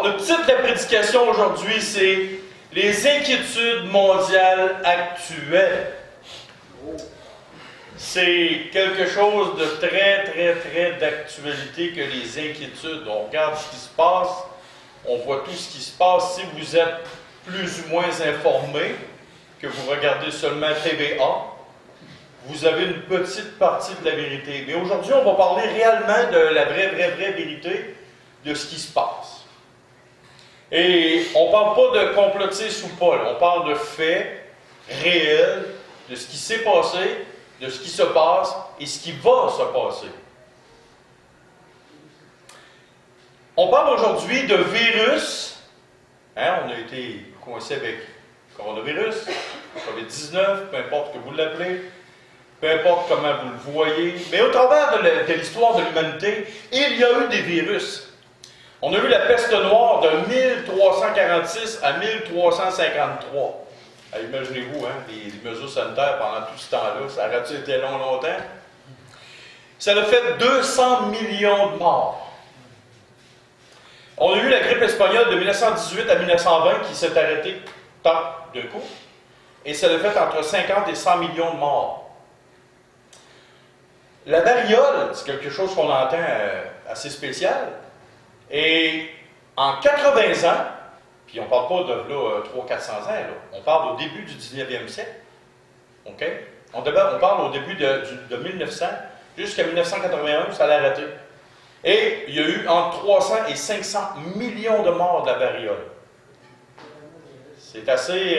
Alors, le titre de la prédication aujourd'hui, c'est « Les inquiétudes mondiales actuelles ». C'est quelque chose de très, très, très d'actualité que les inquiétudes. On regarde ce qui se passe, on voit tout ce qui se passe. Si vous êtes plus ou moins informé, que vous regardez seulement TVA, vous avez une petite partie de la vérité. Mais aujourd'hui, on va parler réellement de la vraie vérité de ce qui se passe. Et on ne parle pas de complotisme ou pas, on parle de faits réels, de ce qui s'est passé, de ce qui se passe et ce qui va se passer. On parle aujourd'hui de virus. On a été coincé avec coronavirus, COVID-19, peu importe que vous l'appelez, peu importe comment vous le voyez. Mais au travers de l'histoire de l'humanité, il y a eu des virus. On a eu la peste noire de 1346 à 1353. Imaginez-vous, les mesures sanitaires pendant tout ce temps-là, ça aurait-tu été longtemps? Ça a fait 200 millions de morts. On a eu la grippe espagnole de 1918 à 1920 qui s'est arrêtée tant d'un coup. Et ça a fait entre 50 et 100 millions de morts. La variole, c'est quelque chose qu'on entend assez spécial. Et en 80 ans, puis on ne parle pas de là, 300-400 ans, là. On parle au début du 19e siècle. OK? On parle au début de 1900 jusqu'à 1981, ça l'a arrêté. Et il y a eu entre 300 et 500 millions de morts de la variole. C'est assez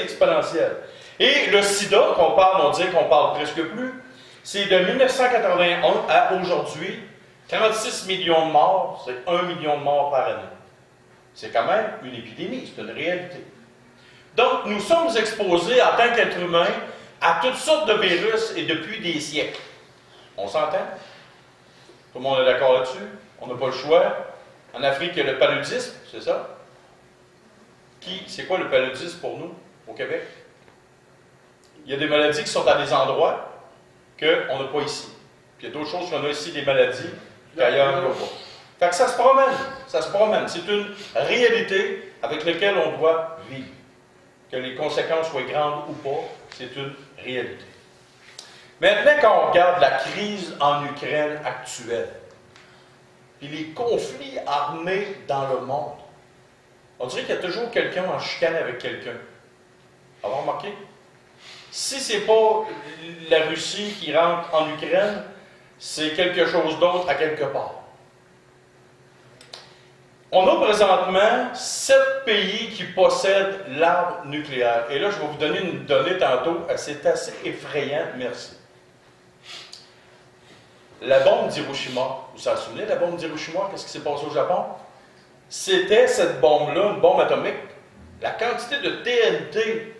exponentiel. Et le sida, on dit qu'on parle presque plus, c'est de 1981 à aujourd'hui, 36 millions de morts, c'est 1 million de morts par année. C'est quand même une épidémie, c'est une réalité. Donc, nous sommes exposés en tant qu'êtres humains à toutes sortes de virus et depuis des siècles. On s'entend? Tout le monde est d'accord là-dessus? On n'a pas le choix. En Afrique, il y a le paludisme, c'est ça? C'est quoi le paludisme pour nous, au Québec? Il y a des maladies qui sont à des endroits qu'on n'a pas ici. Puis il y a d'autres choses qu'on a ici, des maladies, qu'ailleurs, on n'a pas. Fait que ça se promène. C'est une réalité avec laquelle on doit vivre. Que les conséquences soient grandes ou pas, c'est une réalité. Maintenant, quand on regarde la crise en Ukraine actuelle, puis les conflits armés dans le monde, on dirait qu'il y a toujours quelqu'un en chicane avec quelqu'un. Avez-vous remarqué? Si ce n'est pas la Russie qui rentre en Ukraine, c'est quelque chose d'autre à quelque part. On a présentement 7 pays qui possèdent l'arme nucléaire. Et là, je vais vous donner une donnée tantôt. C'est assez effrayant, merci. La bombe d'Hiroshima. Vous vous en souvenez, la bombe d'Hiroshima? Qu'est-ce qui s'est passé au Japon? C'était cette bombe-là, une bombe atomique. La quantité de TNT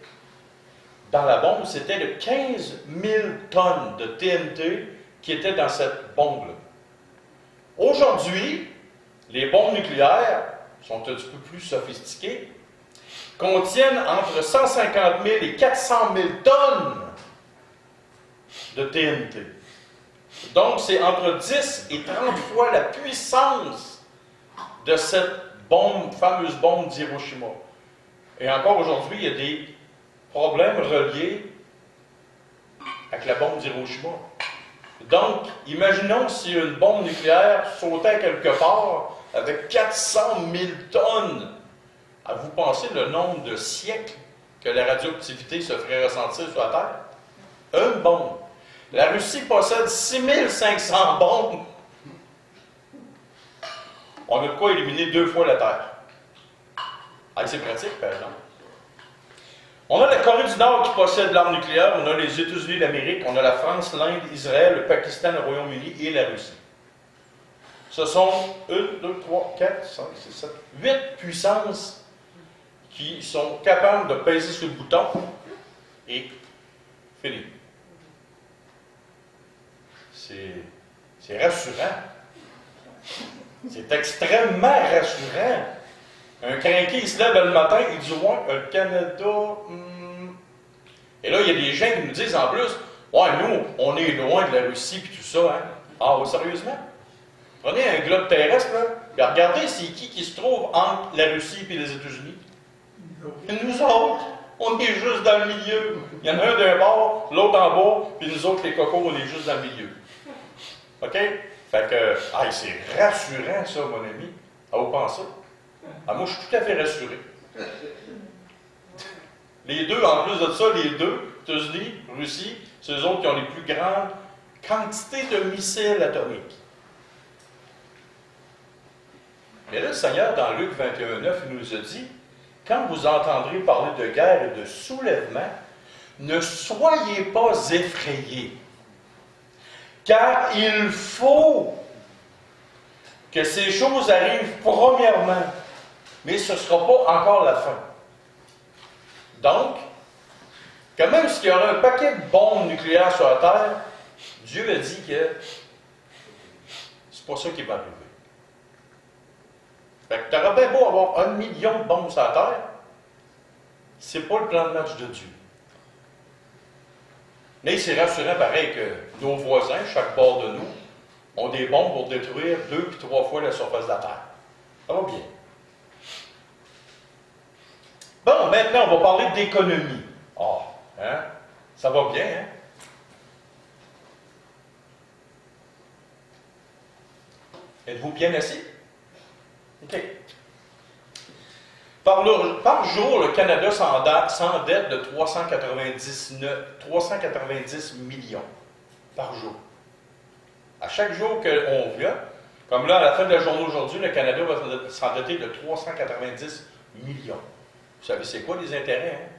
dans la bombe, c'était de 15 000 tonnes de TNT qui étaient dans cette bombe-là. Aujourd'hui, les bombes nucléaires sont un petit peu plus sophistiquées, contiennent entre 150 000 et 400 000 tonnes de TNT. Donc, c'est entre 10 et 30 fois la puissance de cette fameuse bombe d'Hiroshima. Et encore aujourd'hui, il y a des problèmes reliés avec la bombe d'Hiroshima. Donc, imaginons si une bombe nucléaire sautait quelque part avec 400 000 tonnes. Vous pensez le nombre de siècles que la radioactivité se ferait ressentir sur la Terre? Une bombe. La Russie possède 6500 bombes. On a de quoi éliminer 2 fois la Terre. C'est pratique, par exemple. On a la Corée du Nord qui possède l'arme nucléaire, on a les États-Unis d'Amérique, on a la France, l'Inde, Israël, le Pakistan, le Royaume-Uni et la Russie. Ce sont 1, 2, 3, 4, 5, 6, 7, 8 puissances qui sont capables de peser sur le bouton et fini. C'est rassurant. C'est extrêmement rassurant. Un crinqué, il se lève le matin, il dit « Ouais, le Canada... Et là, il y a des gens qui nous disent en plus « Ouais, nous, on est loin de la Russie et tout ça. » Ah oui, sérieusement? Prenez un globe terrestre, là, Puis regardez, c'est qui se trouve entre la Russie et les États-Unis? Nous autres. On est juste dans le milieu. Il y en a un d'un bord, l'autre en bas, puis nous autres, les cocos, on est juste dans le milieu. OK? Fait que, c'est rassurant, ça, mon ami. À vous penser? Moi, je suis tout à fait rassuré. Les deux, en plus de ça, les deux, États-Unis, Russie, c'est eux autres qui ont les plus grandes quantités de missiles atomiques. Mais là, le Seigneur, dans Luc 21,9, il nous a dit, quand vous entendrez parler de guerre et de soulèvement, ne soyez pas effrayés, car il faut que ces choses arrivent premièrement, mais ce ne sera pas encore la fin. Donc, quand même s'il y aura un paquet de bombes nucléaires sur la Terre, Dieu a dit que c'est pas ça qui va arriver. Fait que tu auras bien beau avoir 1 million de bombes sur la Terre, c'est pas le plan de match de Dieu. Mais c'est rassurant pareil que nos voisins, chaque bord de nous, ont des bombes pour détruire 2 puis 3 fois la surface de la Terre. Ça va bien. Bon, maintenant, on va parler d'économie. Ça va bien, hein? Êtes-vous bien assis? OK. Par jour, le Canada s'endette de 390 millions par jour. À chaque jour qu'on vient, comme là, à la fin de la journée aujourd'hui, le Canada va s'endetter de 390 millions. Vous savez, c'est quoi les intérêts,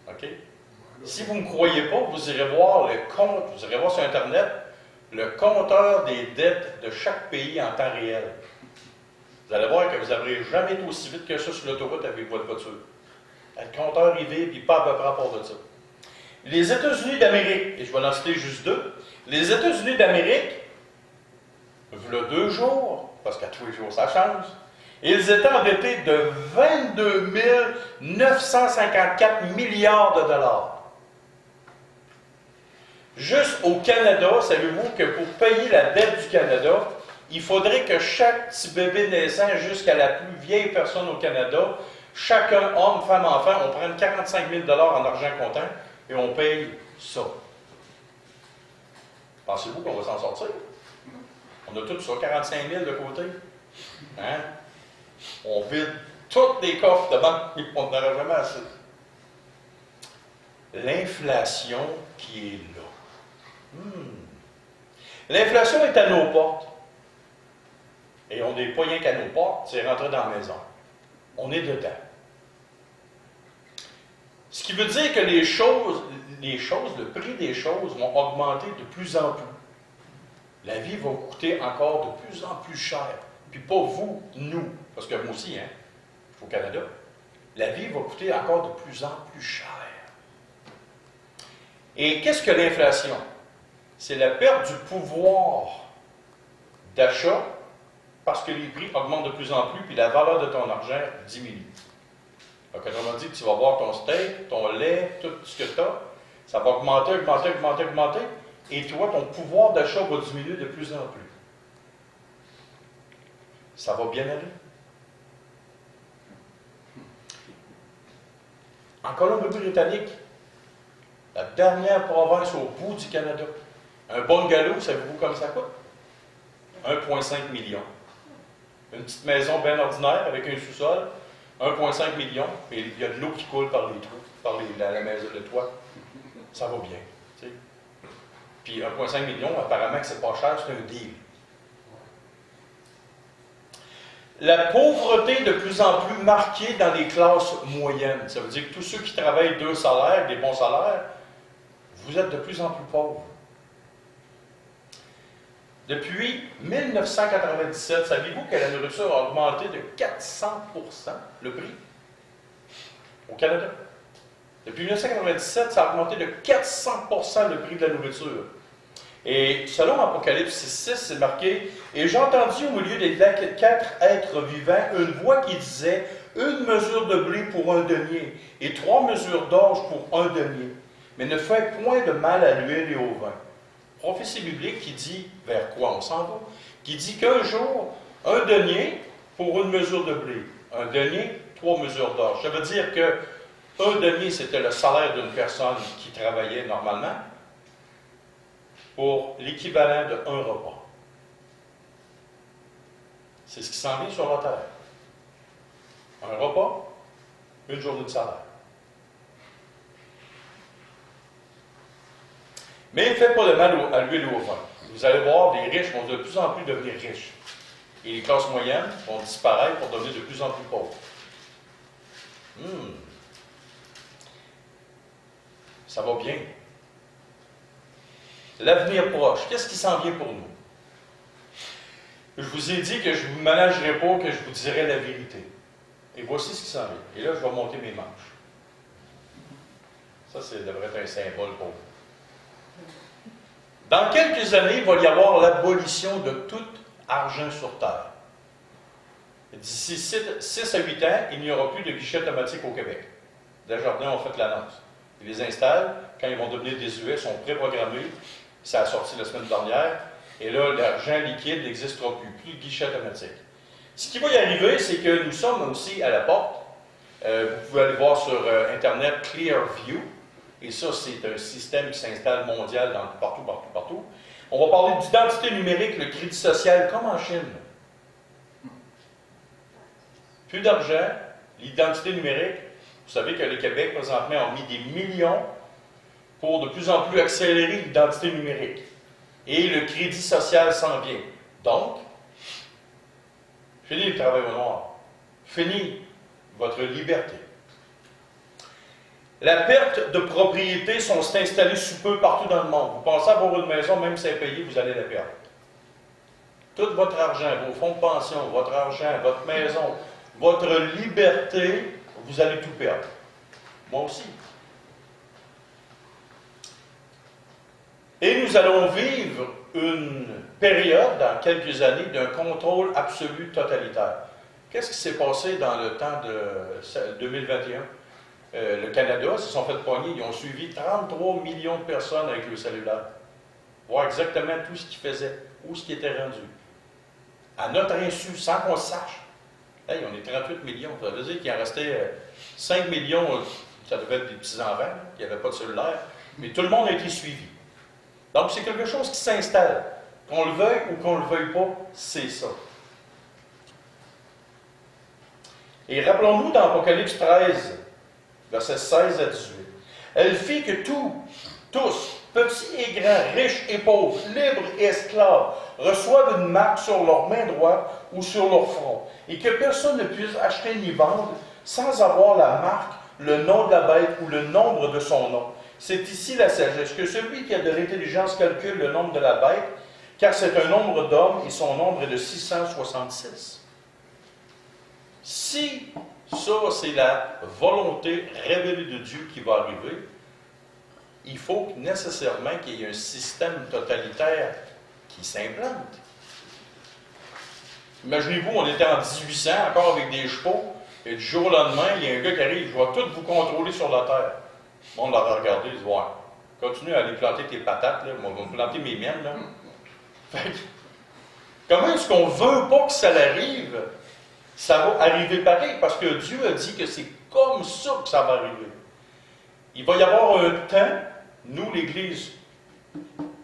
hein? OK? Si vous ne me croyez pas, vous irez voir le compte, vous irez voir sur Internet, le compteur des dettes de chaque pays en temps réel. Vous allez voir que vous n'arriverez jamais été aussi vite que ça sur l'autoroute avec votre voiture. Le compteur y vit, puis pas à peu près à part de ça. Les États-Unis d'Amérique, et je vais en citer juste deux, les États-Unis d'Amérique, voilà 2 jours, parce qu'à tous les jours ça change, ils étaient endettés de 22 954 milliards de dollars. Juste au Canada, savez-vous que pour payer la dette du Canada, il faudrait que chaque petit bébé naissant jusqu'à la plus vieille personne au Canada, chacun, homme, femme, enfant, on prenne 45 000 $ en argent comptant et on paye ça. Pensez-vous qu'on va s'en sortir? On a tout ça, 45 000 de côté. Hein? On vide tous les coffres de banque et on n'en aura jamais assez. L'inflation qui est là. L'inflation est à nos portes. Et on n'est pas rien qu'à nos portes, c'est rentrer dans la maison. On est dedans. Ce qui veut dire que le prix des choses vont augmenter de plus en plus. La vie va coûter encore de plus en plus cher. Puis pas vous, nous, parce que moi aussi, hein, au Canada, la vie va coûter encore de plus en plus cher. Et qu'est-ce que l'inflation? C'est la perte du pouvoir d'achat parce que les prix augmentent de plus en plus puis la valeur de ton argent diminue. Donc, autrement dit, tu vas boire ton steak, ton lait, tout ce que tu as, ça va augmenter, et toi, ton pouvoir d'achat va diminuer de plus en plus. Ça va bien aller. En Colombie-Britannique, la dernière province au bout du Canada, un bungalow, savez-vous comme ça coûte? 1,5 million. Une petite maison bien ordinaire avec un sous-sol, 1,5 million, et il y a de l'eau qui coule par les trous, par la maison, le toit. Ça va bien. Tu sais. Puis 1,5 million, apparemment que c'est pas cher, c'est un deal. La pauvreté de plus en plus marquée dans les classes moyennes. Ça veut dire que tous ceux qui travaillent 2 salaires, des bons salaires, vous êtes de plus en plus pauvres. Depuis 1997, saviez-vous que la nourriture a augmenté de 400 % le prix au Canada? Depuis 1997, ça a augmenté de 400 % le prix de la nourriture. Et selon Apocalypse 6, c'est marqué « Et j'ai entendu au milieu des 4 êtres vivants une voix qui disait « Une mesure de blé pour un denier, et 3 mesures d'orge pour un denier. Mais ne faites point de mal à l'huile et au vin. » Prophétie biblique qui dit, vers quoi on s'en va, qui dit qu'un jour, Un denier pour une mesure de blé. Un denier, 3 mesures d'orge. Ça veut dire que un denier, c'était le salaire d'une personne qui travaillait normalement pour l'équivalent de un repas. C'est ce qui s'en vient sur la terre. Un repas, une journée de salaire. Mais ne faites pas de mal à l'huile ou au vin. Vous allez voir, les riches vont de plus en plus devenir riches. Et les classes moyennes vont disparaître pour devenir de plus en plus pauvres. Ça va bien. L'avenir proche, qu'est-ce qui s'en vient pour nous? Je vous ai dit que je ne vous ménagerai pas, que je vous dirai la vérité. Et voici ce qui s'en vient. Et là, je vais monter mes manches. Ça, devrait être un symbole pour vous. Dans quelques années, il va y avoir l'abolition de tout argent sur Terre. D'ici 6 à 8 ans, il n'y aura plus de guichets automatiques au Québec. Desjardins ont fait l'annonce. Ils les installent. Quand ils vont devenir désuets, ils sont préprogrammés. Ça a sorti la semaine dernière. Et là, l'argent liquide n'existera plus. Plus de guichet automatique. Ce qui va y arriver, c'est que nous sommes aussi à la porte. Vous pouvez aller voir sur Internet Clearview. Et ça, c'est un système qui s'installe mondial partout. On va parler d'identité numérique, le crédit social, comme en Chine. Plus d'argent, l'identité numérique. Vous savez que le Québec, présentement, a mis des millions pour de plus en plus accélérer l'identité numérique. Et le crédit social s'en vient. Donc, fini le travail au noir. Fini votre liberté. La perte de propriété sont installées sous peu partout dans le monde. Vous pensez avoir une maison, même si elle est payée, vous allez la perdre. Tout votre argent, vos fonds de pension, votre argent, votre maison, votre liberté, vous allez tout perdre. Moi aussi. Et nous allons vivre une période, dans quelques années, d'un contrôle absolu totalitaire. Qu'est-ce qui s'est passé dans le temps de 2021? Le Canada se sont fait pogner, ils ont suivi 33 millions de personnes avec le cellulaire. Voir exactement tout ce qu'ils faisaient, où ce qui était rendu. À notre insu, sans qu'on sache. Hey, on est 38 millions, ça veut dire qu'il en restait 5 millions, ça devait être des petits-enfants, qui n'avaient pas de cellulaire, mais tout le monde a été suivi. Donc c'est quelque chose qui s'installe. Qu'on le veuille ou qu'on ne le veuille pas, c'est ça. Et rappelons-nous dans Apocalypse 13, versets 16 à 18. Elle fit que tous, petits et grands, riches et pauvres, libres et esclaves, reçoivent une marque sur leur main droite ou sur leur front, et que personne ne puisse acheter ni vendre sans avoir la marque, le nom de la bête ou le nombre de son nom. C'est ici la sagesse, que celui qui a de l'intelligence calcule le nombre de la bête, car c'est un nombre d'hommes et son nombre est de 666. Si ça, c'est la volonté révélée de Dieu qui va arriver, il faut nécessairement qu'il y ait un système totalitaire qui s'implante. Imaginez-vous, on était en 1800, encore avec des chevaux, et du jour au lendemain, il y a un gars qui arrive, je vais tout vous contrôler sur la terre. Le monde l'aurait regardé, il dit, ouais, continue à aller planter tes patates, là, moi, je vais planter mes miennes, là. Fait que, comment est-ce qu'on ne veut pas que ça arrive? Ça va arriver pareil, parce que Dieu a dit que c'est comme ça que ça va arriver. Il va y avoir un temps, nous, l'Église,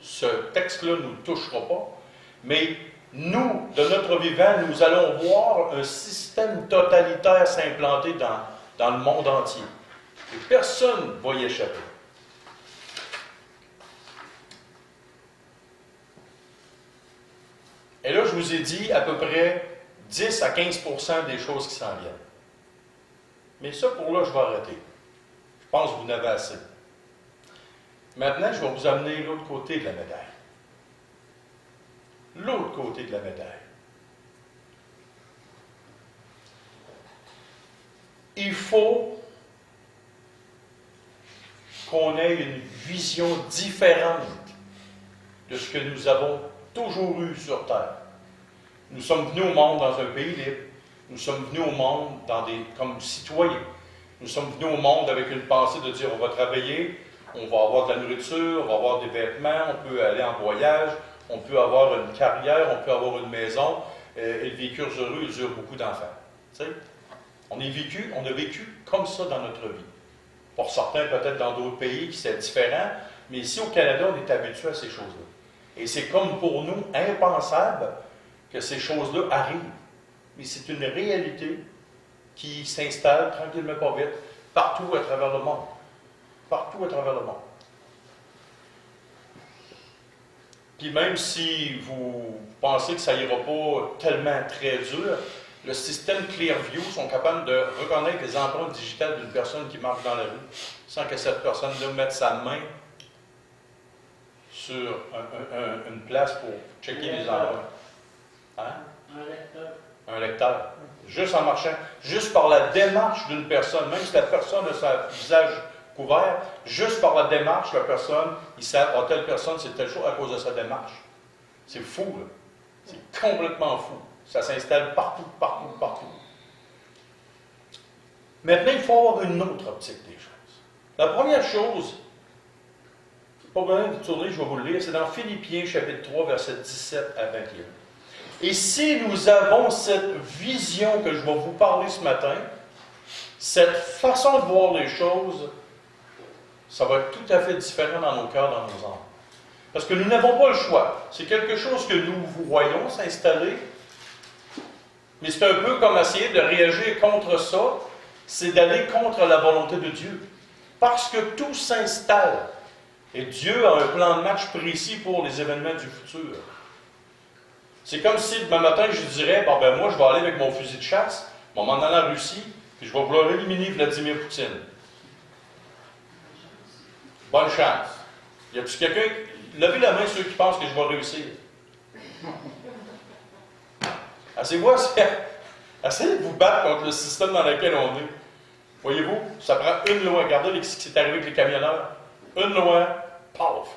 ce texte-là ne nous touchera pas, mais nous, de notre vivant, nous allons voir un système totalitaire s'implanter dans le monde entier. Et personne ne va y échapper. Et là, je vous ai dit à peu près 10 à 15% des choses qui s'en viennent. Mais ça, pour là, je vais arrêter. Je pense que vous en avez assez. Maintenant, je vais vous amener l'autre côté de la médaille. L'autre côté de la médaille. Il faut qu'on ait une vision différente de ce que nous avons toujours eu sur Terre. Nous sommes venus au monde dans un pays libre. Nous sommes venus au monde comme citoyens. Nous sommes venus au monde avec une pensée de dire on va travailler, on va avoir de la nourriture, on va avoir des vêtements, on peut aller en voyage, on peut avoir une carrière, on peut avoir une maison. ils vécurent heureux, ils eurent beaucoup d'enfants. Tu sais, on a vécu comme ça dans notre vie. Pour certains, peut-être dans d'autres pays, c'est différent, mais ici au Canada, on est habitué à ces choses-là. Et c'est comme pour nous impensable que ces choses-là arrivent. Mais c'est une réalité qui s'installe tranquillement pas vite, partout à travers le monde. Partout à travers le monde. Puis même si vous pensez que ça n'ira pas tellement très dur, le système Clearview sont capables de reconnaître les empreintes digitales d'une personne qui marche dans la rue sans que cette personne-là mette sa main sur une place pour checker les empreintes. Hein? Un lecteur. Un lecteur. Juste en marchant, juste par la démarche d'une personne, même si la personne a son visage couvert, juste par la démarche, la personne, il sait, ah, telle personne, c'est telle chose à cause de sa démarche. C'est fou, là. C'est complètement fou. Ça s'installe partout, partout, partout. Maintenant, il faut avoir une autre optique des choses. La première chose, pas besoin de tourner, je vais vous le lire, c'est dans Philippiens, chapitre 3, versets 17 à 21. Et si nous avons cette vision que je vais vous parler ce matin, cette façon de voir les choses, ça va être tout à fait différent dans nos cœurs, dans nos âmes. Parce que nous n'avons pas le choix. C'est quelque chose que nous voyons s'installer, mais c'est un peu comme essayer de réagir contre ça, c'est d'aller contre la volonté de Dieu. Parce que tout s'installe. Et Dieu a un plan de match précis pour les événements du futur. C'est comme si demain matin, je dirais, bon, ben moi, je vais aller avec mon fusil de chasse, je vais m'en aller en Russie, puis je vais vouloir éliminer Vladimir Poutine. Bonne chance. Y a-t-il quelqu'un... Levez la main ceux qui pensent que je vais réussir. Essayez de vous battre contre le système dans lequel on est. Voyez-vous, ça prend une loi. Regardez ce qui s'est arrivé avec les camionneurs. Une loi, paf!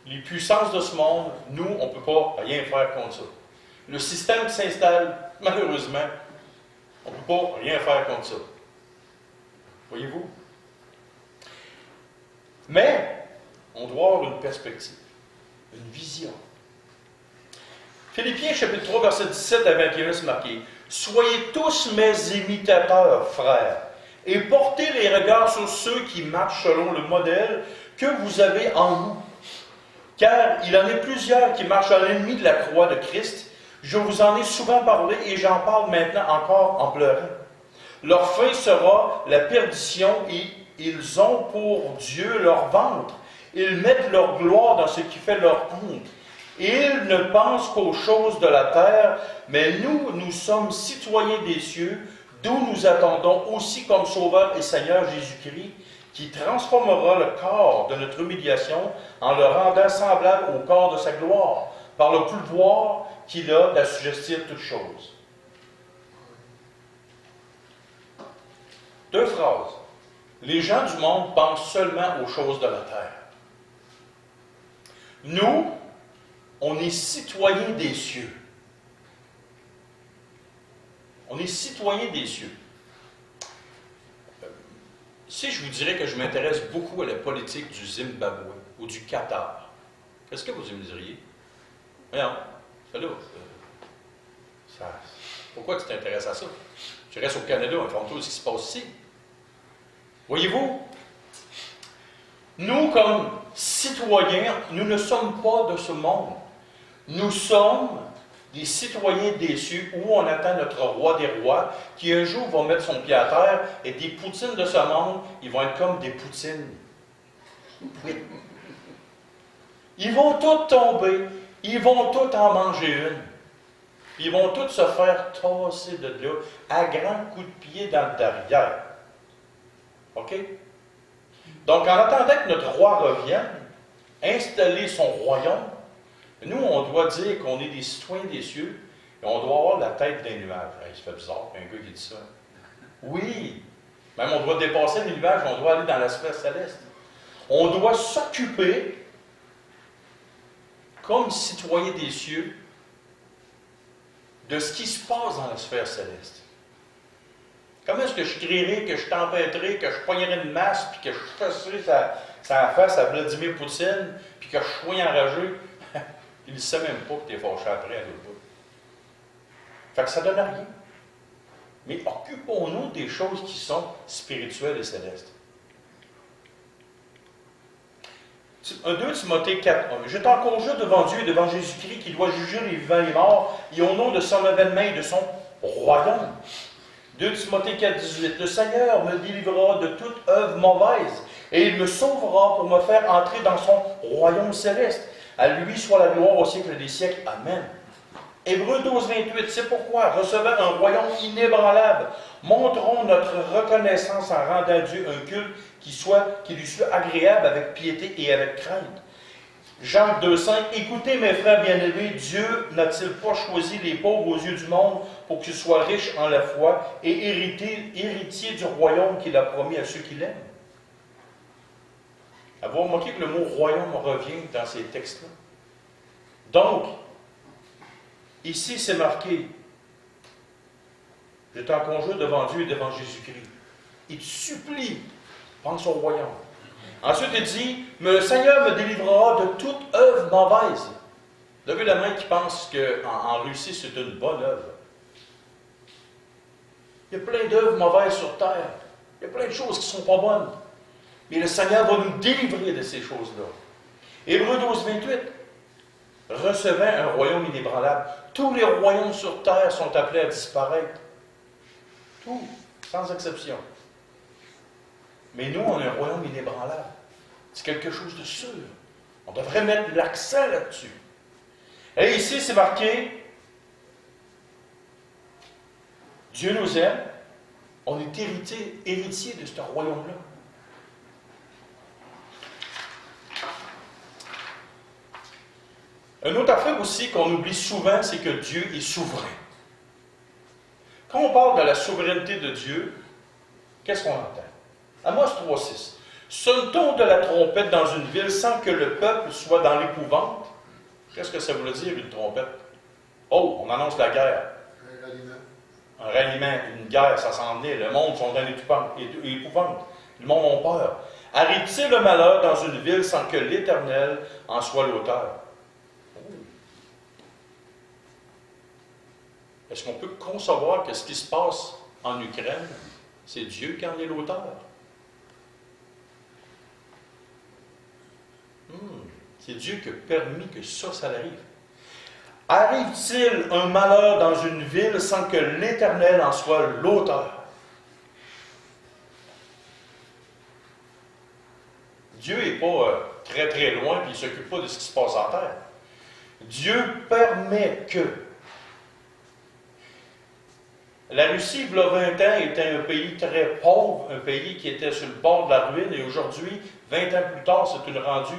Les puissances de ce monde, nous, on ne peut pas rien faire contre ça. Le système qui s'installe, malheureusement, on ne peut pas rien faire contre ça. Voyez-vous? Mais, on doit avoir une perspective, une vision. Philippiens, chapitre 3, verset 17 à 21, c'est marqué « Soyez tous mes imitateurs, frères, et portez les regards sur ceux qui marchent selon le modèle que vous avez en vous. Car il en est plusieurs qui marchent à l'ennemi de la croix de Christ. Je vous en ai souvent parlé et j'en parle maintenant encore en pleurant. Leur fin sera la perdition et ils ont pour Dieu leur ventre. Ils mettent leur gloire dans ce qui fait leur honte. Ils ne pensent qu'aux choses de la terre, mais nous sommes citoyens des cieux, d'où nous attendons aussi comme Sauveur et Seigneur Jésus-Christ, qui transformera le corps de notre humiliation en le rendant semblable au corps de sa gloire, par le pouvoir qu'il a d'assujettir toutes choses. Deux phrases. Les gens du monde pensent seulement aux choses de la terre. Nous, on est citoyens des cieux. On est citoyens des cieux. Si je vous dirais que je m'intéresse beaucoup à la politique du Zimbabwe ou du Qatar, qu'est-ce que vous me diriez? Voyons, ça là, pourquoi tu t'intéresses à ça? Tu restes au Canada, informe-toi de ce qui se passe ici. Voyez-vous, nous, comme citoyens, nous ne sommes pas de ce monde. Nous sommes des citoyens des cieux où on attend notre roi des rois qui un jour va mettre son pied à terre et des poutines de ce monde, ils vont être comme des poutines. Oui. Ils vont tous tomber, ils vont tous en manger une. Ils vont tous se faire tasser de là à grands coups de pied dans le derrière. OK? Donc, en attendant que notre roi revienne, installer son royaume, nous, on doit dire qu'on est des citoyens des cieux et on doit avoir la tête d'un nuage. Hey, ça fait bizarre qu'un gars qui dit ça. Oui! Même on doit dépasser les nuages, on doit aller dans la sphère céleste. On doit s'occuper, comme citoyens des cieux, de ce qui se passe dans la sphère céleste. Comment est-ce que je crierai, que je tempêterai, que je poignerai une masse, puis que je fesserai sa face à Vladimir Poutine, puis que je sois enragé? Il ne sait même pas que tu es fâché après à l'autre bout. Fait que ça ne donne rien. Mais occupons-nous des choses qui sont spirituelles et célestes. 2 Timothée 4, 1. Je t'en conjure devant Dieu et devant Jésus-Christ qui doit juger les vivants et les morts, et au nom de son avènement et de son royaume. 2 Timothée 4, 18. Le Seigneur me délivrera de toute œuvre mauvaise, et il me sauvera pour me faire entrer dans son royaume céleste. À lui soit la gloire au siècle des siècles. Amen. Hébreux 12, 28. C'est pourquoi, recevant un royaume inébranlable, montrons notre reconnaissance en rendant à Dieu un culte qui lui soit agréable avec piété et avec crainte. Jean 2, 5. Écoutez, mes frères bien-aimés, Dieu n'a-t-il pas choisi les pauvres aux yeux du monde pour qu'ils soient riches en la foi et héritiers du royaume qu'il a promis à ceux qui l'aiment? Avez-vous remarqué que le mot royaume revient dans ces textes-là? Donc, ici, c'est marqué, je t'en conjure devant Dieu et devant Jésus-Christ. Il te supplie, pense au royaume. Ensuite, il dit, le Seigneur me délivrera de toute œuvre mauvaise. Levez la main qui pense qu'en Russie, c'est une bonne œuvre. Il y a plein d'œuvres mauvaises sur terre. Il y a plein de choses qui ne sont pas bonnes. Mais le Seigneur va nous délivrer de ces choses-là. Hébreux 12, 28. Recevant un royaume inébranlable. Tous les royaumes sur terre sont appelés à disparaître. Tous, sans exception. Mais nous, on a un royaume inébranlable. C'est quelque chose de sûr. On devrait mettre l'accent là-dessus. Et ici, c'est marqué, Dieu nous aime, on est héritier de ce royaume-là. Une autre affaire aussi qu'on oublie souvent, c'est que Dieu est souverain. Quand on parle de la souveraineté de Dieu, qu'est-ce qu'on entend? Amos 3,6. Sonne-t-on de la trompette dans une ville sans que le peuple soit dans l'épouvante? Qu'est-ce que ça veut dire, une trompette? Oh, on annonce la guerre. Un ralliement. Un ralliement, une guerre, ça s'en venait. Le monde sont dans l'épouvante. Le monde a peur. Arrive-t-il le malheur dans une ville sans que l'Éternel en soit l'auteur? Oh. Est-ce qu'on peut concevoir que ce qui se passe en Ukraine, c'est Dieu qui en est l'auteur? C'est Dieu qui a permis que ça arrive. Arrive-t-il un malheur dans une ville sans que l'Éternel en soit l'auteur? Dieu n'est pas très très loin et il ne s'occupe pas de ce qui se passe en terre. Dieu permet que. La Russie, il y a 20 ans, était un pays très pauvre, un pays qui était sur le bord de la ruine, et aujourd'hui, 20 ans plus tard, c'est rendu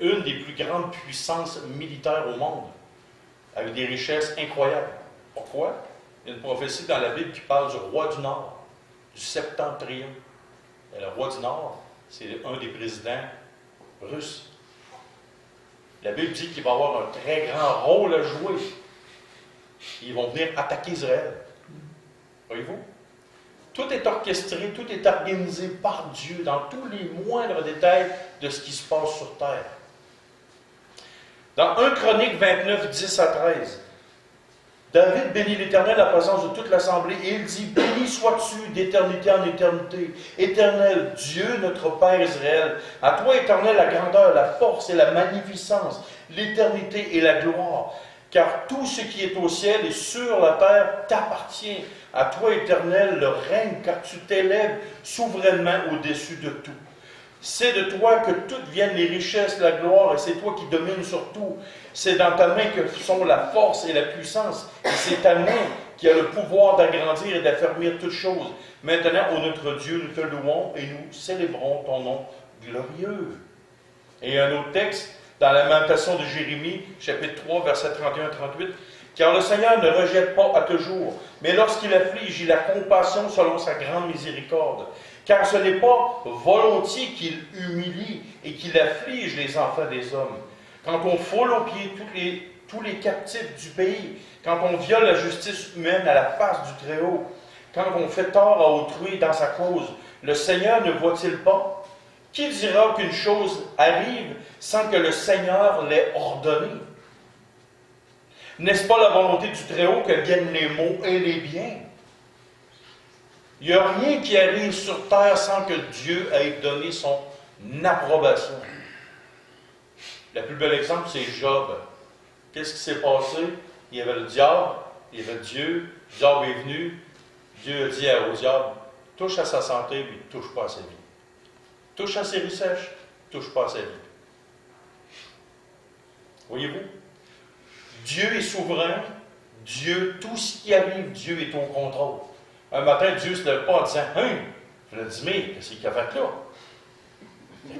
une des plus grandes puissances militaires au monde, avec des richesses incroyables. Pourquoi? Il y a une prophétie dans la Bible qui parle du roi du Nord, du septentrion. Et le roi du Nord, c'est un des présidents russes. La Bible dit qu'il va avoir un très grand rôle à jouer. Ils vont venir attaquer Israël. Voyez-vous? Tout est orchestré, tout est organisé par Dieu dans tous les moindres détails de ce qui se passe sur terre. Dans 1 Chronique 29, 10 à 13, David bénit l'Éternel à la présence de toute l'assemblée et il dit, béni sois-tu d'éternité en éternité. Éternel, Dieu, notre Père Israël, à toi, Éternel, la grandeur, la force et la magnificence, l'éternité et la gloire. Car tout ce qui est au ciel et sur la terre t'appartient. À toi, Éternel, le règne, car tu t'élèves souverainement au-dessus de tout. C'est de toi que toutes viennent les richesses, la gloire, et c'est toi qui domines sur tout. C'est dans ta main que sont la force et la puissance. Et c'est ta main qui a le pouvoir d'agrandir et d'affermir toutes choses. Maintenant, ô notre Dieu, nous te louons et nous célébrons ton nom glorieux. Et un autre texte, dans la Lamentation de Jérémie, chapitre 3, versets 31-38, « Car le Seigneur ne rejette pas à toujours, mais lorsqu'il afflige, il a compassion selon sa grande miséricorde. Car ce n'est pas volontiers qu'il humilie et qu'il afflige les enfants des hommes. Quand on foule aux pieds tous les captifs du pays, quand on viole la justice humaine à la face du Très-Haut, quand on fait tort à autrui dans sa cause, le Seigneur ne voit-il pas? Qui dira qu'une chose arrive sans que le Seigneur l'ait ordonné? N'est-ce pas la volonté du Très-Haut que viennent les maux et les biens? Il n'y a rien qui arrive sur terre sans que Dieu ait donné son approbation. Le plus bel exemple, c'est Job. Qu'est-ce qui s'est passé? Il y avait le diable, il y avait Dieu, le diable est venu, Dieu a dit au diable, touche à sa santé, mais ne touche pas à sa vie. Touche à ses richesses, touche pas à sa vie. Voyez-vous? Dieu est souverain, Dieu, tout ce qui arrive, Dieu est au contrôle. Un matin, Dieu ne se lève pas en disant, hein, Vladimir, qu'est-ce qu'il a fait là?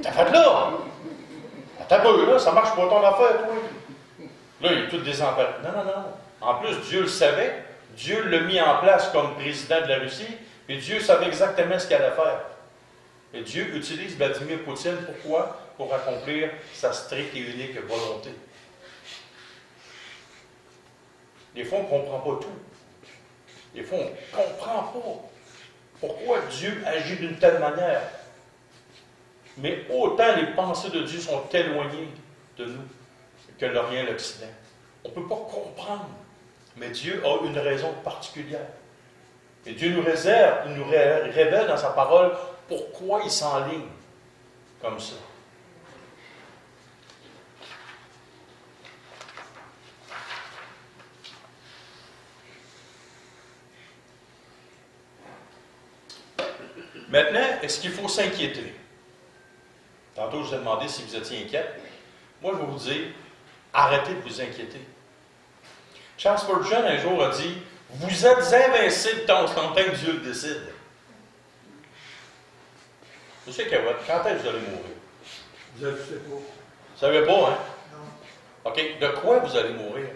T'as fait là? T'as peu, là, ça marche pas ton affaire, toi. Là, il est tout désemparé. Non, non, non. En plus, Dieu le savait. Dieu l'a mis en place comme président de la Russie, et Dieu savait exactement ce qu'il allait faire. Et Dieu utilise Vladimir Poutine, pourquoi? Pour accomplir sa stricte et unique volonté. Des fois, on ne comprend pas tout. Des fois, on ne comprend pas pourquoi Dieu agit d'une telle manière. Mais autant les pensées de Dieu sont éloignées de nous que l'Orient et l'Occident. On ne peut pas comprendre. Mais Dieu a une raison particulière. Et Dieu nous réserve, il nous révèle dans sa parole pourquoi il s'enligne comme ça. Maintenant, est-ce qu'il faut s'inquiéter? Tantôt, je vous ai demandé si vous étiez inquiète. Moi, je vais vous dire, arrêtez de vous inquiéter. Charles Spurgeon, un jour, a dit, « Vous êtes invincible tant que Dieu le décide. » Monsieur Cahouette, quand est-ce que vous allez mourir? Je ne sais pas. Vous ne savez pas, hein? Non. OK. De quoi vous allez mourir?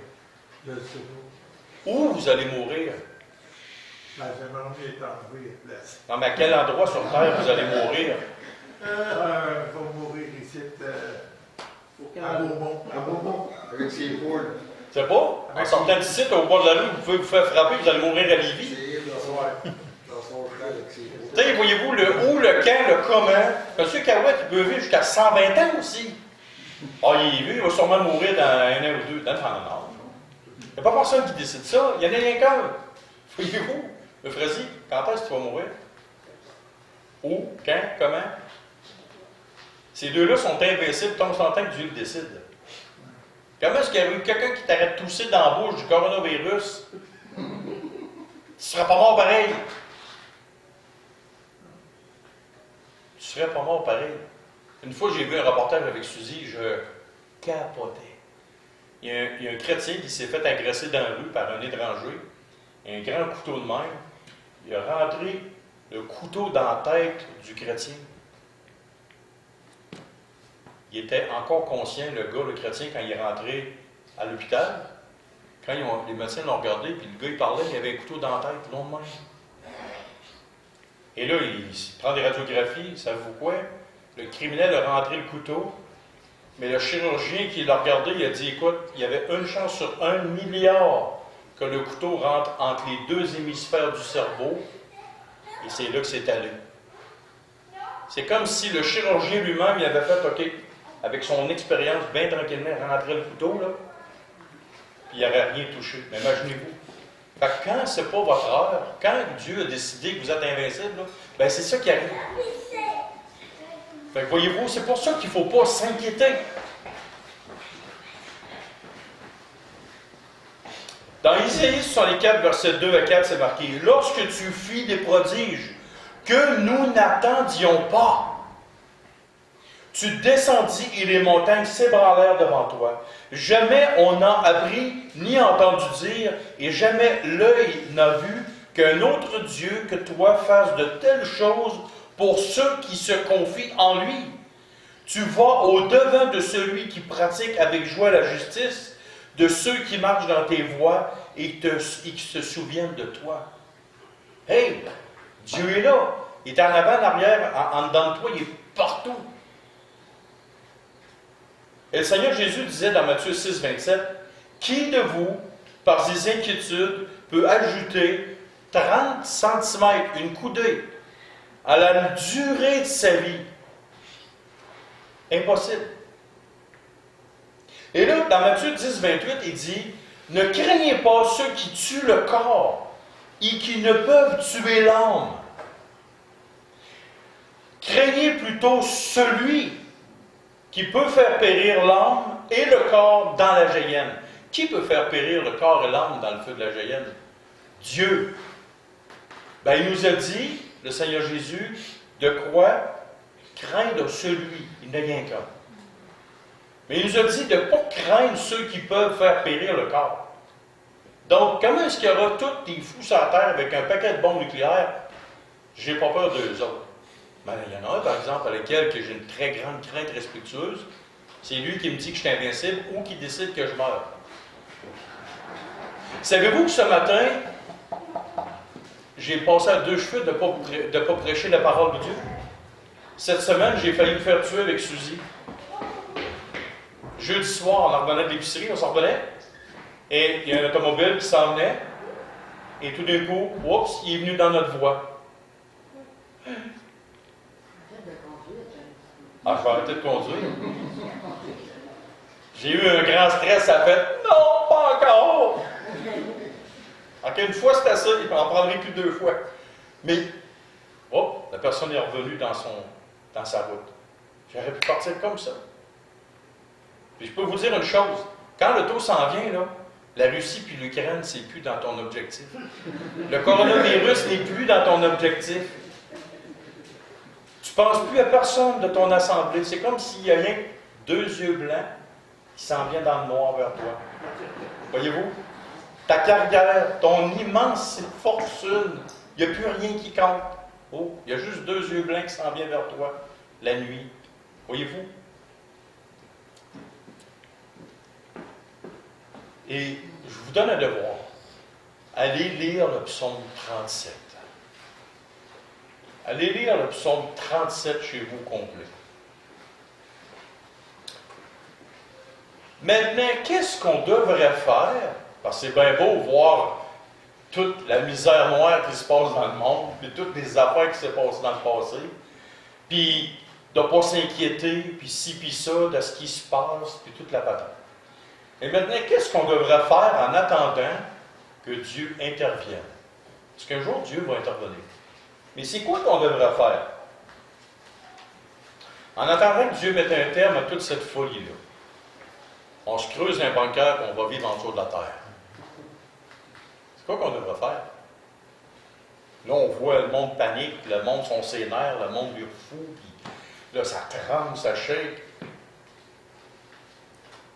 Je ne sais pas. Où vous allez mourir? Ben, j'aimerais mieux être enlevé à place. Non, mais à quel endroit sur Terre vous allez mourir? Va mourir ici à Beaumont. À Beaumont, avec ses poules. C'est pas? En sortant d'ici, au bord de la rue, vous pouvez vous faire frapper, vous allez mourir à Lévis. C'est dans son champ avec ses poules. Tu sais, voyez-vous, le où, le quand, le comment. Monsieur Cahouette, il peut vivre jusqu'à 120 ans aussi. Ah, il est vu, il va sûrement mourir dans un an ou deux. Non, non, non. Il n'y a pas personne qui décide ça. Il y en a rien qu'un. Voyez-vous, le Frézy, quand est-ce que tu vas mourir? Où, quand, comment? Ces deux-là sont invincibles tant que Dieu le décide. Comment est-ce qu'il y a eu quelqu'un qui t'arrête de tousser dans la bouche du coronavirus? Tu ne serais pas mort pareil. Tu serais pas mort pareil. Une fois, j'ai vu un reportage avec Suzy, je capotais. Il y a un chrétien qui s'est fait agresser dans la rue par un étranger, un grand couteau de même. Il a rentré le couteau dans la tête du chrétien. Il était encore conscient, le chrétien, quand il est rentré à l'hôpital. Quand les médecins l'ont regardé, puis le gars, il parlait, il avait un couteau dans la tête, long de même. Et là, il prend des radiographies, savez-vous quoi? Le criminel a rentré le couteau, mais le chirurgien qui l'a regardé, il a dit, écoute, il y avait une chance sur 1 milliard que le couteau rentre entre les deux hémisphères du cerveau, et c'est là que c'est allé. C'est comme si le chirurgien lui-même, il avait fait, OK, avec son expérience, bien tranquillement, rentrer le couteau, là, puis il n'aurait rien touché. Mais imaginez-vous. Fait que quand c'est pas votre heure, quand Dieu a décidé que vous êtes invincible, là, ben c'est ça qui arrive. Fait que voyez-vous, c'est pour ça qu'il ne faut pas s'inquiéter. Dans Isaïe 64, versets 2 à 4, c'est marqué « Lorsque tu fis des prodiges que nous n'attendions pas, tu descendis et les montagnes s'ébranlèrent devant toi. Jamais on n'a appris ni entendu dire, et jamais l'œil n'a vu qu'un autre Dieu que toi fasse de telles choses pour ceux qui se confient en lui. Tu vas au-devant de celui qui pratique avec joie la justice, de ceux qui marchent dans tes voies et qui se souviennent de toi. Hey, Dieu est là. Il est en avant, en arrière, en dedans de toi, il est partout. Et le Seigneur Jésus disait dans Matthieu 6, 27, « Qui de vous, par des inquiétudes, peut ajouter 30 cm, une coudée, à la durée de sa vie? » Impossible. Et là, dans Matthieu 10, 28, il dit, Ne craignez pas ceux qui tuent le corps et qui ne peuvent tuer l'âme. Craignez plutôt celui qui peut faire périr l'âme et le corps dans la géhenne. Qui peut faire périr le corps et l'âme dans le feu de la géhenne? Dieu. Ben, il nous a dit, le Seigneur Jésus, de quoi craindre celui, il n'a rien qu'un. Mais il nous a dit de ne pas craindre ceux qui peuvent faire périr le corps. Donc, comment est-ce qu'il y aura tous des fous sur la terre avec un paquet de bombes nucléaires? J'ai pas peur d'eux autres. Mais il y en a un, par exemple, à lequel j'ai une très grande crainte respectueuse. C'est lui qui me dit que je suis invincible ou qui décide que je meurs. Savez-vous que ce matin, j'ai passé à deux cheveux de ne pas prêcher la parole de Dieu? Cette semaine, j'ai failli me faire tuer avec Suzy. Jeudi soir, on en revenait de l'épicerie, on s'en revenait, et il y a un automobile qui s'en venait, et tout d'un coup, oups, il est venu dans notre voie. Ah, je vais arrêter de conduire. J'ai eu un grand stress, ça fait « Non, pas encore! » Ok, une fois c'est assez, il n'en prendrait plus deux fois. Mais, oh, la personne est revenue dans sa route. J'aurais pu partir comme ça. Puis je peux vous dire une chose, quand le taux s'en vient, là, la Russie puis l'Ukraine, c'est plus dans ton objectif. Le coronavirus n'est plus dans ton objectif. Tu ne penses plus à personne de ton assemblée. C'est comme s'il y a rien que deux yeux blancs qui s'en viennent dans le noir vers toi. Voyez-vous? Ta carrière, ton immense fortune, il n'y a plus rien qui compte. Oh, il y a juste deux yeux blancs qui s'en viennent vers toi la nuit. Voyez-vous? Et je vous donne un devoir. Allez lire le psaume 37. Allez lire le psaume 37 chez vous complet. Maintenant, qu'est-ce qu'on devrait faire? Parce que c'est bien beau voir toute la misère noire qui se passe dans le monde, puis toutes les affaires qui se passent dans le passé, puis de ne pas s'inquiéter, puis ci, puis ça, de ce qui se passe, puis toute la patente. Et maintenant, qu'est-ce qu'on devrait faire en attendant que Dieu intervienne? Parce qu'un jour, Dieu va intervenir. Mais c'est quoi qu'on devrait faire? En attendant que Dieu mette un terme à toute cette folie-là, on se creuse un bunker et on va vivre en dessous de la terre. C'est quoi qu'on devrait faire? Là, on voit le monde panique, puis le monde sont sénères, le monde lui fou, puis là, ça tremble, ça shake.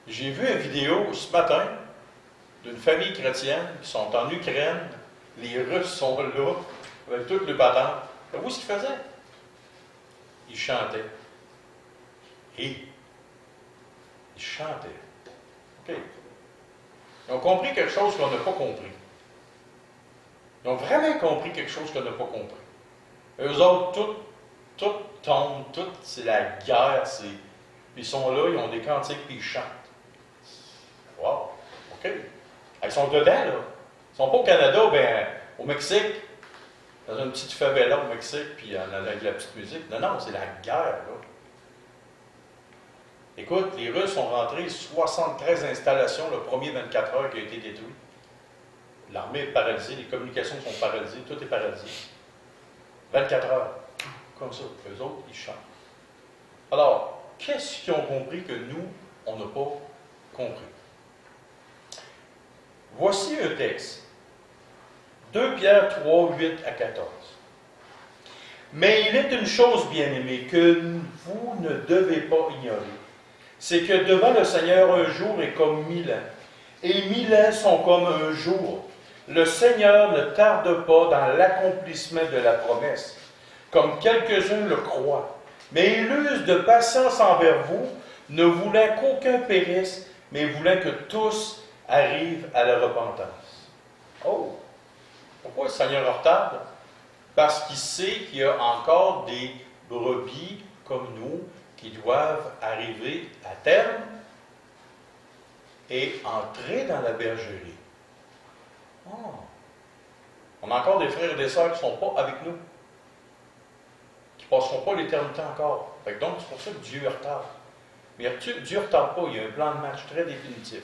J'ai vu une vidéo ce matin d'une famille chrétienne qui sont en Ukraine. Les Russes sont là, avec toutes les patentes. Savez-vous ce qu'ils faisaient? Ils chantaient. Et ils chantaient. OK. Ils ont compris quelque chose qu'on n'a pas compris. Ils ont vraiment compris quelque chose qu'on n'a pas compris. Eux autres, tout tombe, tout, c'est la guerre, ils sont là, ils ont des cantiques, puis ils chantent. Wow! OK. Ils sont dedans, là. Ils ne sont pas au Canada, bien, au Mexique, dans une petite favela au Mexique, puis avec la petite musique. Non, non, c'est la guerre, là. Écoute, les Russes sont rentrés 73 installations le premier 24 heures qui a été détruit. L'armée est paralysée, les communications sont paralysées, tout est paralysé. 24 heures. Comme ça. Eux autres, ils chantent. Alors, qu'est-ce qu'ils ont compris que nous, on n'a pas compris? Voici un texte. 2 Pierre 3, 8 à 14. Mais il est une chose, bien-aimée, que vous ne devez pas ignorer. C'est que devant le Seigneur, un jour est comme 1000 ans. Et 1000 ans sont comme un jour. Le Seigneur ne tarde pas dans l'accomplissement de la promesse, comme quelques-uns le croient. Mais il use de patience envers vous, ne voulant qu'aucun périsse, mais voulant que tous arrivent à la repentance. Oh! Pourquoi le Seigneur retarde? Parce qu'il sait qu'il y a encore des brebis comme nous qui doivent arriver à terme et entrer dans la bergerie. Oh. On a encore des frères et des sœurs qui ne sont pas avec nous, qui ne passeront pas l'éternité encore. Donc, c'est pour ça que Dieu retarde. Mais Dieu ne retarde pas, il y a un plan de match très définitif.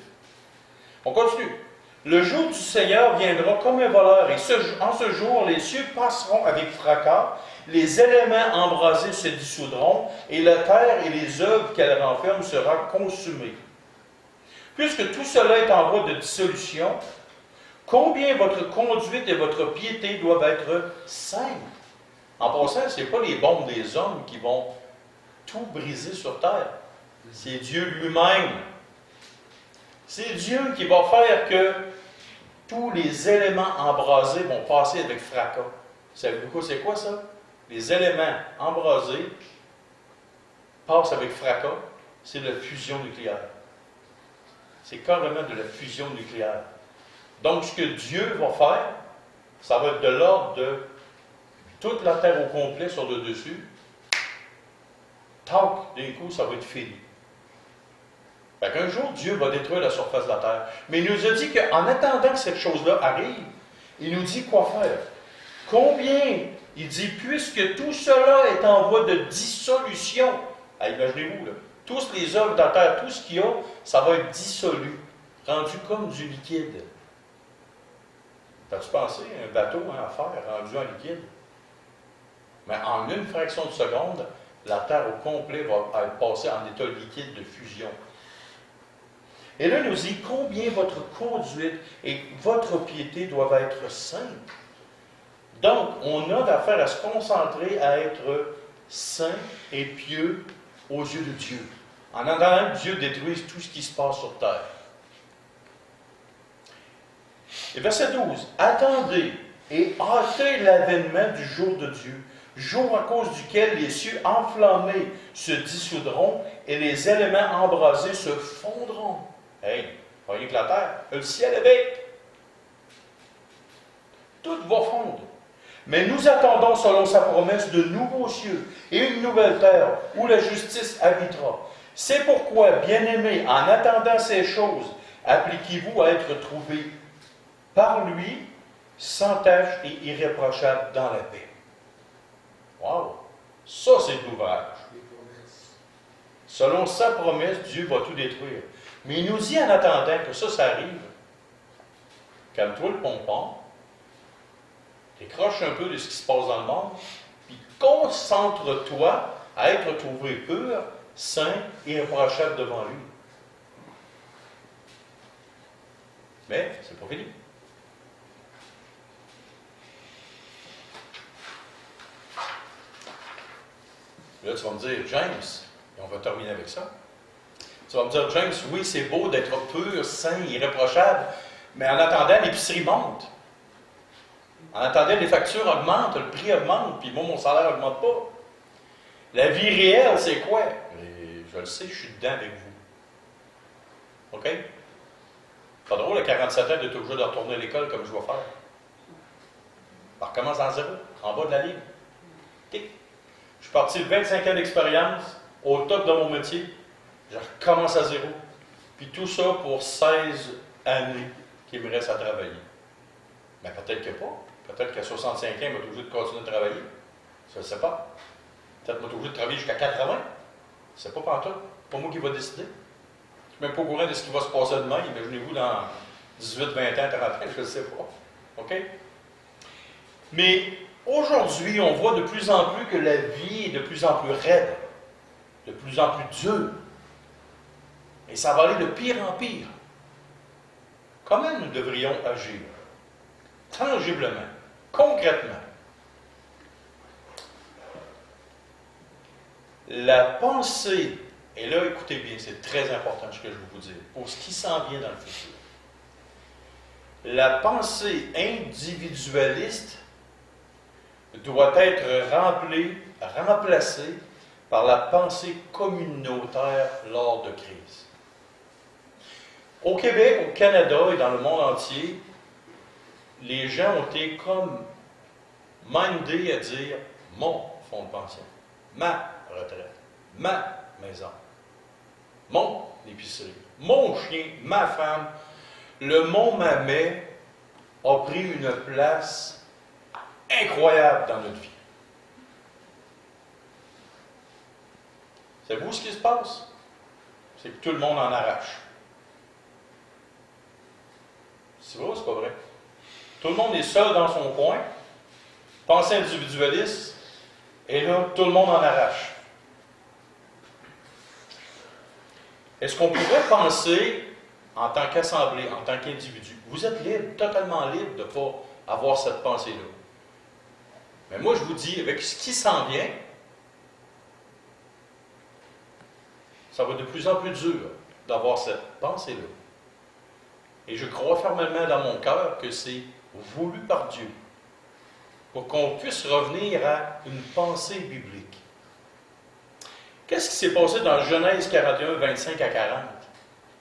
On continue. Le jour du Seigneur viendra comme un voleur, et en ce jour, les cieux passeront avec fracas, les éléments embrasés se dissoudront, et la terre et les œuvres qu'elle renferme sera consumées. Puisque tout cela est en voie de dissolution, combien votre conduite et votre piété doivent être saintes. En passant, ce n'est pas les bombes des hommes qui vont tout briser sur terre. C'est Dieu lui-même. C'est Dieu qui va faire que tous les éléments embrasés vont passer avec fracas. Savez-vous c'est quoi ça? Les éléments embrasés passent avec fracas. C'est la fusion nucléaire. C'est carrément de la fusion nucléaire. Donc, ce que Dieu va faire, ça va être de l'ordre de toute la terre au complet sur le dessus. Tac, d'un coup, ça va être fini. Fait qu'un jour, Dieu va détruire la surface de la terre. Mais il nous a dit qu'en attendant que cette chose-là arrive, il nous dit quoi faire. Combien? Il dit, puisque tout cela est en voie de dissolution. Ah, imaginez-vous, là. Tous les œuvres de la terre, tout ce qu'il y a, ça va être dissolu, rendu comme du liquide. T'as-tu pensé un bateau à faire rendu en liquide? Mais en une fraction de seconde, la terre au complet va être passée en état liquide de fusion. Et là, il nous dit combien votre conduite et votre piété doivent être saintes. Donc, on a d'affaire à se concentrer à être saint et pieux aux yeux de Dieu, en attendant que Dieu détruise tout ce qui se passe sur terre. Et verset 12. Attendez et hâtez l'avènement du jour de Dieu, jour à cause duquel les cieux enflammés se dissoudront et les éléments embrasés se fondront. Hey, voyez que la terre, le ciel avec. Tout va fondre. Mais nous attendons, selon sa promesse, de nouveaux cieux et une nouvelle terre où la justice habitera. C'est pourquoi, bien-aimés, en attendant ces choses, appliquez-vous à être trouvés par lui, sans tache et irréprochable dans la paix. Wow! Ça, c'est de l'ouvrage. Selon sa promesse, Dieu va tout détruire. Mais il nous dit en attendant que ça arrive, calme-toi le pompon, décroche un peu de ce qui se passe dans le monde, puis concentre-toi à être trouvé pur, saint et irréprochable devant lui. Mais c'est pas fini. Là, tu vas me dire, James, et on va terminer avec ça. Tu vas me dire, James, oui, c'est beau d'être pur, saint, irréprochable, mais en attendant, l'épicerie monte. En attendant, les factures augmentent, le prix augmente, puis moi, mon salaire n'augmente pas. La vie réelle, c'est quoi? Et je le sais, je suis dedans avec vous. OK? Pas drôle, à 47 ans, d'être obligé de retourner à l'école comme je vais faire. On recommence en zéro, en bas de la ligne. Tic. Je suis parti de 25 ans d'expérience, au top de mon métier. Je recommence à zéro. Puis tout ça pour 16 années qu'il me reste à travailler. Mais peut-être que pas. Peut-être qu'à 65 ans, il m'a obligé de continuer de travailler. Je ne sais pas. Peut-être qu'il m'a obligé de travailler jusqu'à 80. C'est pas pantoute. C'est pas moi qui va décider. Je ne suis même pas au courant de ce qui va se passer demain. Imaginez-vous dans 18, 20 ans, 30 ans, je ne sais pas. OK? Mais aujourd'hui, on voit de plus en plus que la vie est de plus en plus raide, de plus en plus dure. Et ça va aller de pire en pire. Comment nous devrions agir? Tangiblement, concrètement. La pensée, et là, écoutez bien, c'est très important ce que je vais vous dire, pour ce qui s'en vient dans le futur. La pensée individualiste doit être remplacée par la pensée communautaire lors de crise. Au Québec, au Canada et dans le monde entier, les gens ont été comme mindés à dire mon fonds de pension, ma retraite, ma maison, mon épicerie, mon chien, ma femme. Le mot mamet a pris une place incroyable dans notre vie. Savez-vous ce qui se passe? C'est que tout le monde en arrache. C'est vrai ou c'est pas vrai? Tout le monde est seul dans son coin, pensée individualiste, et là, tout le monde en arrache. Est-ce qu'on pourrait penser en tant qu'assemblée, en tant qu'individu? Vous êtes libre, totalement libre de ne pas avoir cette pensée-là. Mais moi, je vous dis, avec ce qui s'en vient, ça va de plus en plus dur d'avoir cette pensée-là. Et je crois fermement dans mon cœur que c'est voulu par Dieu pour qu'on puisse revenir à une pensée biblique. Qu'est-ce qui s'est passé dans Genèse 41, 25 à 40?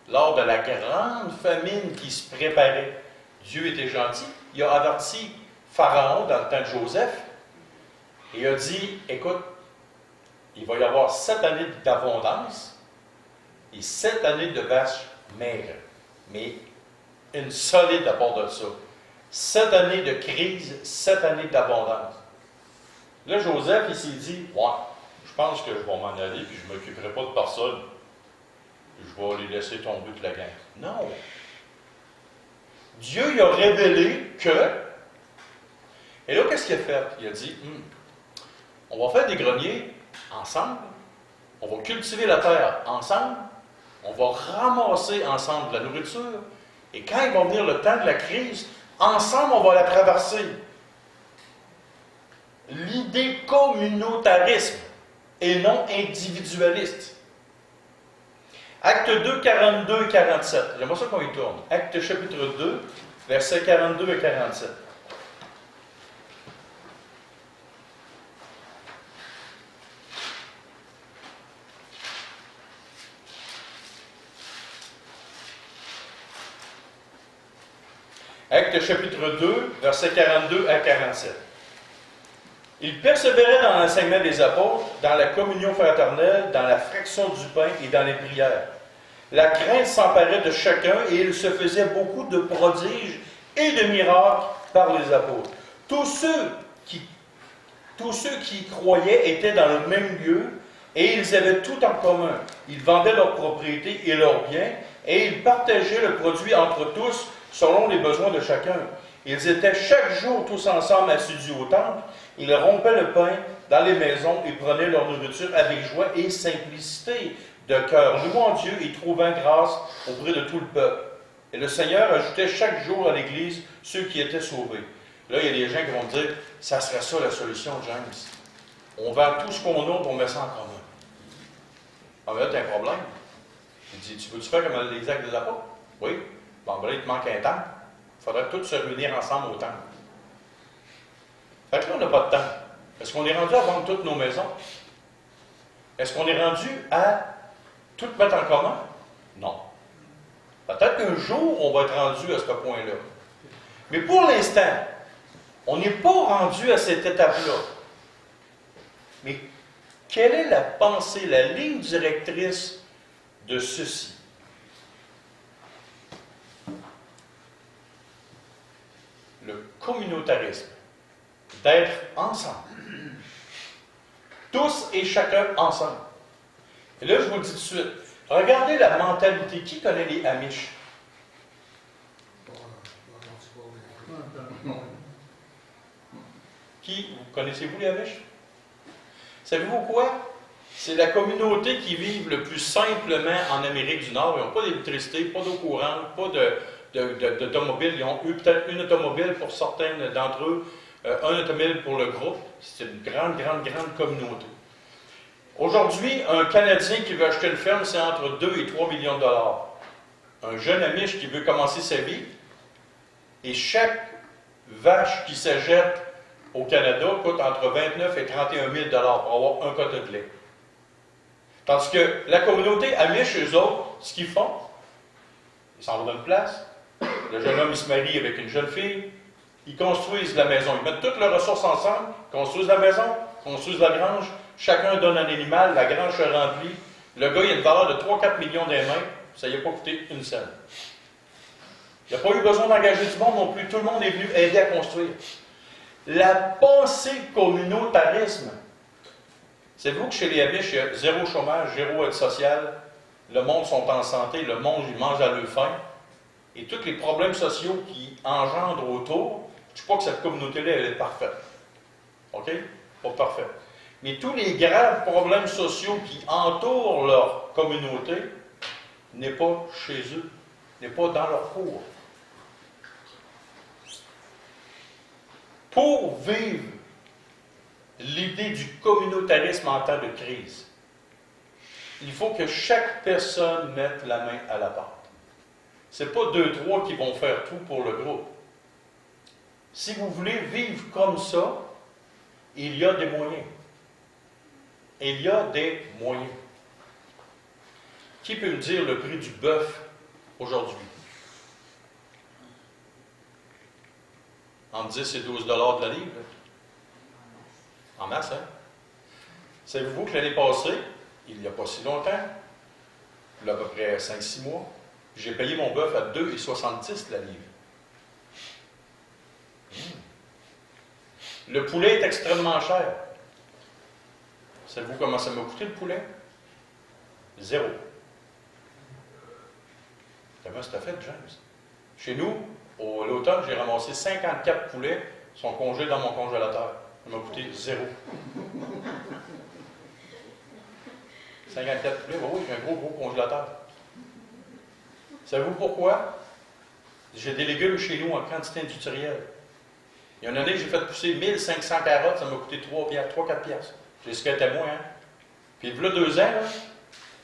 Lors de la grande famine qui se préparait, Dieu était gentil. Il a averti Pharaon dans le temps de Joseph et il a dit, écoute, il va y avoir 7 années d'abondance et 7 années de vaches maigres. Mais une solide à part de ça. 7 années de crise, 7 années d'abondance. Là, Joseph, il s'est dit, ouais, je pense que je vais m'en aller, puis je ne m'occuperai pas de personne. Je vais les laisser tomber toute la gang. Non. Dieu il a révélé que... Et là, qu'est-ce qu'il a fait? Il a dit, on va faire des greniers ensemble, on va cultiver la terre ensemble, on va ramasser ensemble de la nourriture, et quand il va venir le temps de la crise, ensemble, on va la traverser. L'idée communautarisme et non individualiste. Acte 2, 42 et 47. J'aimerais ça qu'on y tourne. Acte chapitre 2, versets 42 et 47. Acte chapitre 2, versets 42 à 47. Il persévérait dans l'enseignement des apôtres, dans la communion fraternelle, dans la fraction du pain et dans les prières. La crainte s'emparait de chacun et il se faisait beaucoup de prodiges et de miracles par les apôtres. Tous ceux qui y croyaient étaient dans le même lieu et ils avaient tout en commun. Ils vendaient leurs propriétés et leurs biens et ils partageaient le produit entre tous selon les besoins de chacun. Ils étaient chaque jour tous ensemble assidus au temple. Ils rompaient le pain dans les maisons et prenaient leur nourriture avec joie et simplicité de cœur, louant Dieu et trouvant grâce auprès de tout le peuple. Et le Seigneur ajoutait chaque jour à l'Église ceux qui étaient sauvés. Là, il y a des gens qui vont dire, ça serait ça la solution, James. On vend tout ce qu'on a pour mettre ça en commun. Ah, mais là, tu as un problème. Il dit, tu veux-tu faire comme les actes des apôtres? Oui. Bon, ben là, il te manque un temps. Il faudrait tous se réunir ensemble au temple. Fait que là, on n'a pas de temps. Est-ce qu'on est rendu à vendre toutes nos maisons? Est-ce qu'on est rendu à tout mettre en commun? Non. Peut-être qu'un jour, on va être rendu à ce point-là. Mais pour l'instant, on n'est pas rendu à cette étape-là. Mais quelle est la pensée, la ligne directrice de ceci? Le communautarisme. D'être ensemble. Tous et chacun ensemble. Et là, je vous le dis tout de suite. Regardez la mentalité. Qui connaît les Amish? Connaissez-vous les Amish? Savez-vous quoi? C'est la communauté qui vit le plus simplement en Amérique du Nord. Ils n'ont pas d'électricité, pas d'eau courante, pas d'automobile. Ils ont eu peut-être une automobile pour certains d'entre eux, un automobile pour le groupe. C'est une grande communauté. Aujourd'hui, un Canadien qui veut acheter une ferme, c'est entre 2 et 3 millions de dollars. Un jeune Amish qui veut commencer sa vie, et chaque vache qui s'achète au Canada coûte entre 29 et 31 000 $ pour avoir un quota de lait. Tandis que la communauté Amish, eux autres, ce qu'ils font, ils s'en vont dans une place, le jeune homme il se marie avec une jeune fille, ils construisent la maison, ils mettent toutes leurs ressources ensemble, construisent la maison, construisent la grange, chacun donne un animal, la grange se remplit, le gars il a une valeur de 3-4 millions des mains, ça n'y a pas coûté une scène. Il n'a pas eu besoin d'engager du monde non plus, tout le monde est venu aider à construire. La pensée communautarisme. Savez-vous que chez les Amish, il y a zéro chômage, zéro aide sociale, le monde sont en santé, le monde il mange à leur faim. et tous les problèmes sociaux qui engendrent autour, je ne dis pas que cette communauté-là, elle est parfaite. OK? Pas parfaite. Mais tous les graves problèmes sociaux qui entourent leur communauté n'est pas chez eux, n'est pas dans leur cours. Pour vivre l'idée du communautarisme en temps de crise, il faut que chaque personne mette la main à la pâte. Ce n'est pas 2-3 qui vont faire tout pour le groupe. Si vous voulez vivre comme ça, il y a des moyens. Il y a des moyens. Qui peut me dire le prix du bœuf aujourd'hui? Entre 10 et 12 $ de la livre. En masse, hein? Savez-vous que l'année passée, il n'y a pas si longtemps, il y a à peu près 5-6 mois, j'ai payé mon bœuf à 2,70 la livre. Le poulet est extrêmement cher. Savez-vous comment ça m'a coûté le poulet? 0. Comment ça t'a fait, James? Chez nous, à l'automne, j'ai ramassé 54 poulets, sont congelés dans mon congélateur. Ça m'a coûté 0. 54 poulets, oui, j'ai un gros congélateur. Savez-vous pourquoi? J'ai des légumes chez nous en quantité industrielle. Il y a une année que j'ai fait pousser 1500 carottes, ça m'a coûté 3-4 piastres. J'ai scanné moins, hein? Puis, il y a 2 ans, là,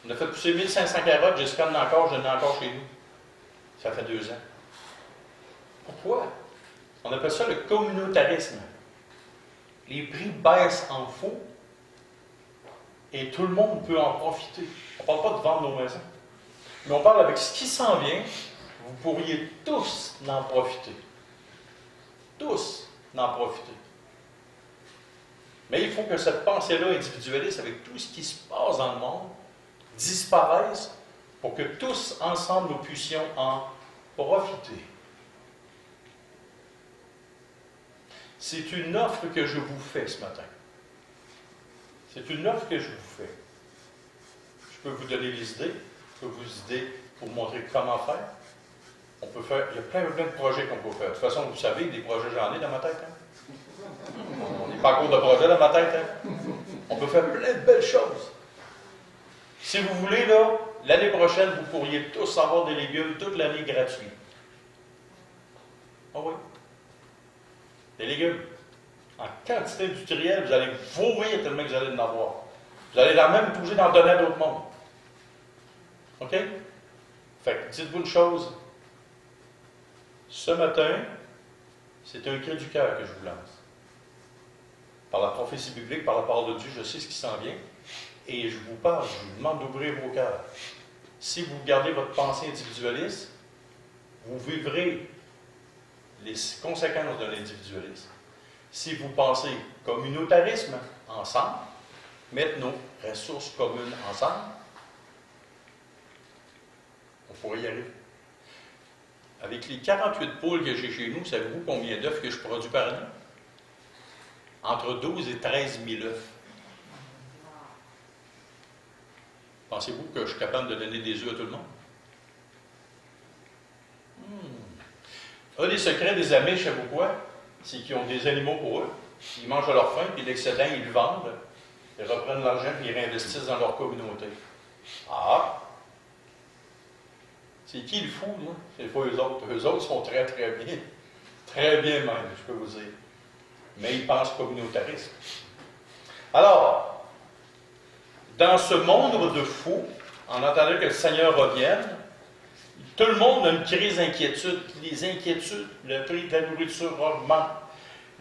on a fait pousser 1500 carottes, j'ai scanné encore, j'en ai encore chez nous. Ça fait 2 ans. Pourquoi? On appelle ça le communautarisme. Les prix baissent en faux et tout le monde peut en profiter. On ne parle pas de vendre nos maisons, mais on parle avec ce qui s'en vient, vous pourriez tous en profiter. Tous en profiter. Mais il faut que cette pensée-là individualiste, avec tout ce qui se passe dans le monde, disparaisse pour que tous ensemble nous puissions en profiter. C'est une offre que je vous fais ce matin. C'est une offre que je vous fais. Je peux vous donner les idées, je peux vous aider pour vous montrer comment faire. On peut faire, il y a plein de projets qu'on peut faire. De toute façon, vous savez, des projets j'en ai dans ma tête. Hein? On n'est pas en cours de projet dans ma tête. Hein? On peut faire plein de belles choses. Si vous voulez, là, l'année prochaine, vous pourriez tous avoir des légumes toute l'année gratuits. Ah oui. Des légumes. En quantité industrielle, vous allez vomir tellement que vous allez en avoir. Vous allez la même bouger d'en donner à d'autres mondes. OK? Fait que dites-vous une chose. Ce matin, c'est un cri du cœur que je vous lance. Par la prophétie biblique, par la parole de Dieu, je sais ce qui s'en vient. Et je vous parle, je vous demande d'ouvrir vos cœurs. Si vous gardez votre pensée individualiste, vous vivrez les conséquences de l'individualisme. Si vous pensez communautarisme, ensemble, mettre nos ressources communes ensemble, on pourrait y arriver. Avec les 48 poules que j'ai chez nous, savez-vous combien d'œufs que je produis par année? Entre 12 et 13 000 œufs. Pensez-vous que je suis capable de donner des œufs à tout le monde? Un des secrets des Amish, savez-vous quoi? C'est qu'ils ont des animaux pour eux. Ils mangent à leur faim, puis l'excédent, ils le vendent. Ils reprennent l'argent, puis ils réinvestissent dans leur communauté. Ah! C'est qui le fou, là? C'est pas eux autres. Eux autres sont très, très bien. Très bien même, je peux vous dire. Mais ils pensent communautariste. Alors, dans ce monde de fous, en attendant que le Seigneur revienne, tout le monde a une crise d'inquiétude. Les inquiétudes, le prix de la nourriture augmente,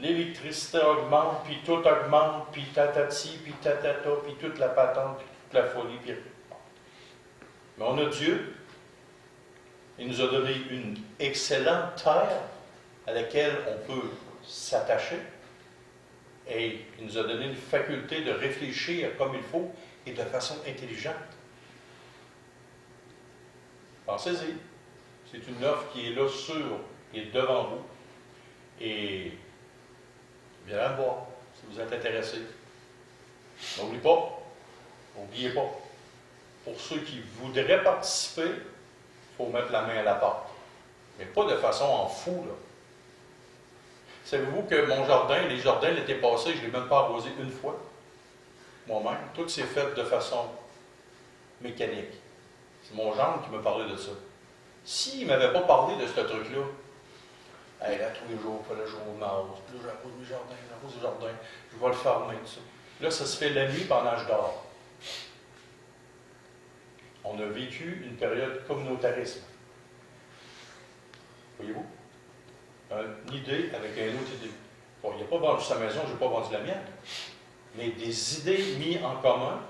l'électricité augmente, puis tout augmente, puis tatati, puis tatata, puis toute la patente, puis toute la folie. Puis... Mais on a Dieu. Il nous a donné une excellente terre à laquelle on peut s'attacher. Et il nous a donné une faculté de réfléchir comme il faut et de façon intelligente. Pensez-y. C'est une offre qui est là, sur et devant vous. Et viens la voir si vous êtes intéressé. N'oubliez pas. Pour ceux qui voudraient participer, il faut mettre la main à la porte. Mais pas de façon en fou, là. Savez-vous que mon jardin, les jardins l'été passé, je ne l'ai même pas arrosé une fois, moi-même. Tout s'est fait de façon mécanique. C'est mon gendre qui me parlait de ça. S'il ne m'avait pas parlé de ce truc-là, hey, là, tous les jours, il fallait que je m'arrose. Puis là, j'arrose mes jardins, j'arrose les jardins. Je vais le fermer, tout ça. Là, ça se fait la nuit pendant que je dors. On a vécu une période communautarisme. Voyez-vous? Une idée avec une autre idée. Bon, il n'a pas vendu sa maison, je n'ai pas vendu la mienne. Mais des idées mises en commun,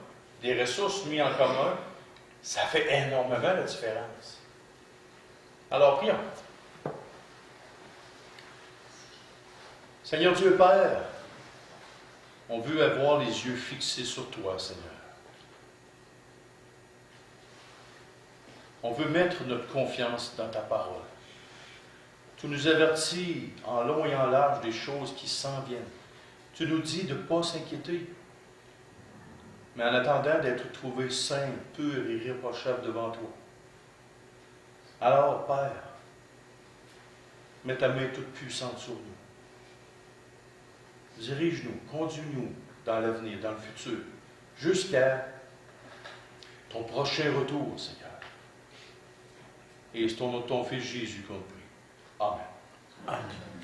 des ressources mises en commun, ça fait énormément la différence. Alors, prions. Seigneur Dieu Père, on veut avoir les yeux fixés sur toi, Seigneur. On veut mettre notre confiance dans ta parole. Tu nous avertis en long et en large des choses qui s'en viennent. Tu nous dis de ne pas s'inquiéter, mais en attendant d'être trouvé saint, pur et irréprochable devant toi. Alors, Père, mets ta main toute puissante sur nous. Dirige-nous, conduis-nous dans l'avenir, dans le futur, jusqu'à ton prochain retour, Seigneur. Et c'est au nom de ton Fils Jésus qu'on te prie. Amen. Amen.